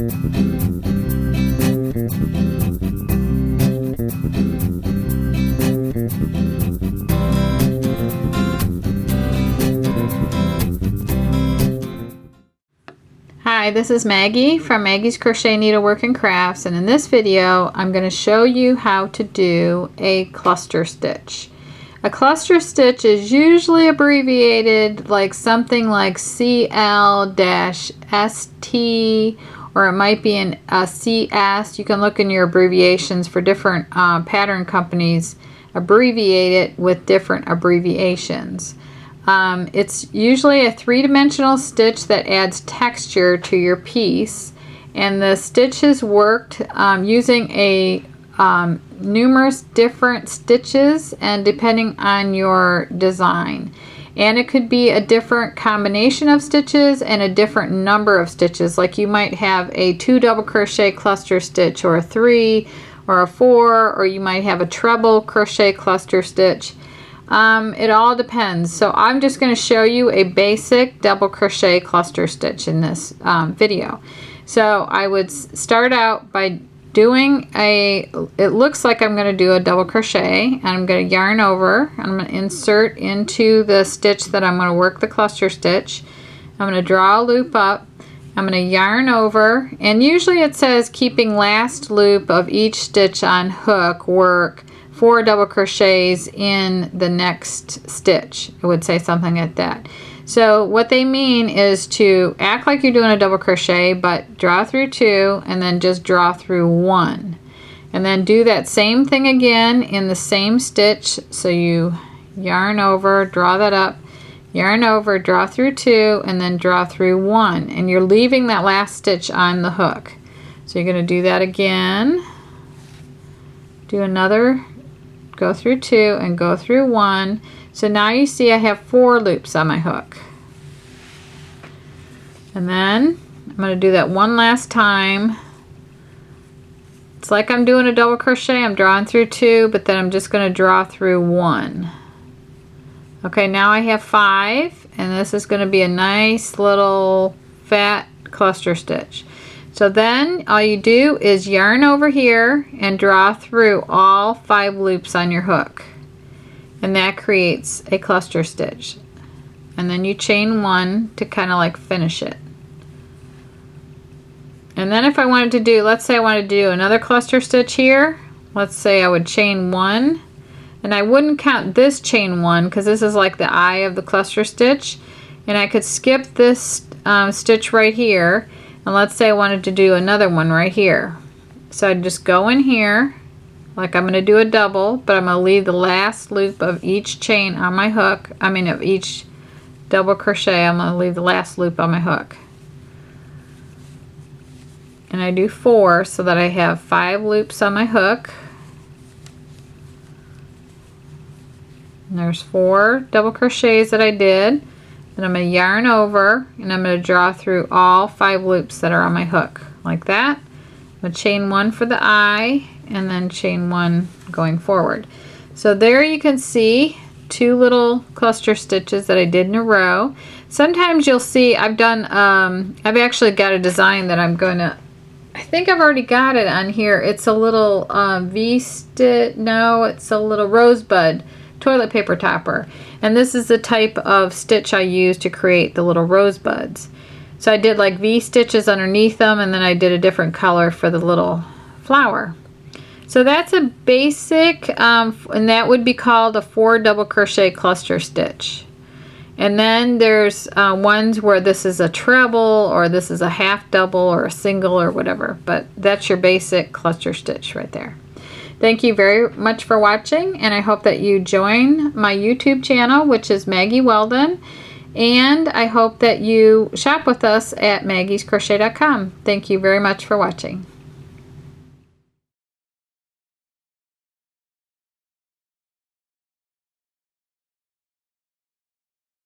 Hi, this is Maggie from Maggie's Crochet Needlework and Crafts, and in this video I'm going to show you how to do a cluster stitch. A cluster stitch is usually abbreviated like something like CL-ST, or it might be an CS. You can look in your abbreviations for different pattern companies, abbreviate it with different abbreviations. It's usually a three-dimensional stitch that adds texture to your piece, and the stitch is worked using a numerous different stitches and depending on your design. And it could be a different combination of stitches and a different number of stitches, like you might have a 2 double crochet cluster stitch, or a 3 or a 4, or you might have a treble crochet cluster stitch. It all depends. So I'm just going to show you a basic double crochet cluster stitch in this video. So I would start out by doing it looks like I'm going to do a double crochet, and I'm going to yarn over. I'm going to insert into the stitch that I'm going to work the cluster stitch. I'm going to draw a loop up. I'm going to yarn over, and usually it says keeping last loop of each stitch on hook, work 4 double crochets in the next stitch. It would say something like that. So what they mean is to act like you're doing a double crochet, but draw through 2 and then just draw through 1, and then do that same thing again in the same stitch. So you yarn over, draw that up, yarn over, draw through 2, and then draw through 1, and you're leaving that last stitch on the hook. So you're going to do that again, do another, go through 2 and go through 1. So now you see I have 4 loops on my hook. And then I'm going to do that one last time. It's like I'm doing a double crochet. I'm drawing through 2, but then I'm just going to draw through 1. Okay, now I have 5, and this is going to be a nice little fat cluster stitch. So then all you do is yarn over here and draw through all 5 loops on your hook, and that creates a cluster stitch. And then you chain 1 to kind of like finish it. And then if I wanted to do, let's say I wanted to do another cluster stitch here, let's say I would chain 1, and I wouldn't count this chain 1 because this is like the eye of the cluster stitch, and I could skip this stitch right here. And let's say I wanted to do another one right here. So I'd just go in here, like I'm going to do a double, but I'm going to leave the last loop of each chain on my hook, of each double crochet, I'm going to leave the last loop on my hook. And I do 4 so that I have 5 loops on my hook. And there's 4 double crochets that I did. Then I'm going to yarn over, and I'm going to draw through all 5 loops that are on my hook, like that. I'm going to chain 1 for the eye, and then chain 1 going forward. So there you can see 2 little cluster stitches that I did in a row. Sometimes you'll see I've actually got a design that I'm going to, I think I've already got it on here. It's a little V-stitch, no, it's a little rosebud toilet paper topper, and this is the type of stitch I use to create the little rosebuds. So I did like V stitches underneath them, and then I did a different color for the little flower. So that's a basic, and that would be called a 4 double crochet cluster stitch. And then there's ones where this is a treble, or this is a half double, or a single, or whatever, but that's your basic cluster stitch right there. Thank you very much for watching, and I hope that you join my YouTube channel, which is Maggie Weldon, and I hope that you shop with us at maggiescrochet.com. Thank you very much for watching.